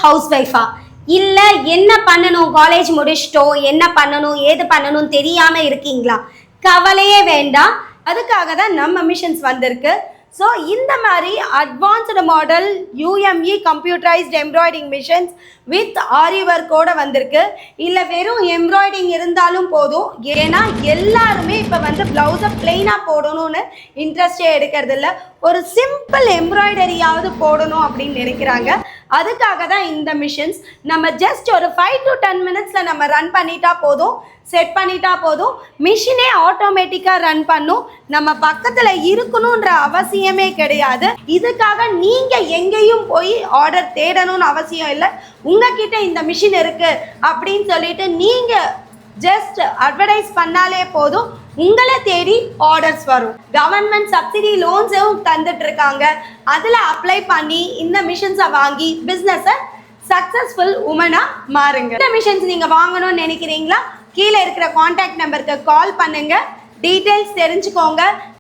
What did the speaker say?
House ஒய்ஃபா இல்லை என்ன பண்ணணும், காலேஜ் முடிச்சிட்டோம், என்ன பண்ணணும் ஏது பண்ணணும் தெரியாமல் இருக்கீங்களா? கவலையே வேண்டாம். அதுக்காக தான் நம்ம மிஷின்ஸ் வந்திருக்கு. ஸோ இந்த மாதிரி advanced model UME computerised embroidering machines with aari ஒர்க்கோட வந்திருக்கு. இல்லை வெறும் எம்ப்ராய்டிங் இருந்தாலும் போதும். ஏன்னா எல்லாருமே இப்போ வந்து ப்ளவுஸை பிளெயினாக போடணும்னு இன்ட்ரெஸ்டே எடுக்கிறது இல்லை, ஒரு சிம்பிள் எம்ப்ராய்டரியாவது போடணும் அப்படின்னு நினைக்கிறாங்க. அதுக்காக தான் இந்த மிஷின்ஸ். நம்ம ஜஸ்ட் ஒரு 5 to 10 மினிட்ஸில் நம்ம ரன் பண்ணிட்டா போதும், செட் பண்ணிட்டா போதும், மிஷினே ஆட்டோமேட்டிக்காக ரன் பண்ணும். நம்ம பக்கத்தில் இருக்கணுன்ற அவசியமே கிடையாது. இதுக்காக நீங்கள் எங்கேயும் போய் ஆர்டர் தேடணும்னு அவசியம் இல்லை. உங்ககிட்ட இந்த மிஷின் இருக்கு அப்படின்னு சொல்லிட்டு நீங்கள் ஜஸ்ட் அட்வர்டைஸ் பண்ணாலே போதும், உங்களை தேடி ஆர்டர்ஸ் வரும். கவர்மெண்ட் சப்சிடி லோன்ஸும் தந்துட்டு இருக்காங்க. அதில் அப்ளை பண்ணி இந்த மிஷின்ஸை வாங்கி பிஸ்னஸை சக்ஸஸ்ஃபுல் உமனா மாறுங்க. இந்த மிஷின்ஸ் நீங்கள் வாங்கணும்னு நினைக்கிறீங்களா? கீழே இருக்கிற கான்டாக்ட் நம்பருக்கு கால் பண்ணுங்க, டீட்டெயில்ஸ் தெரிஞ்சுக்கோங்க.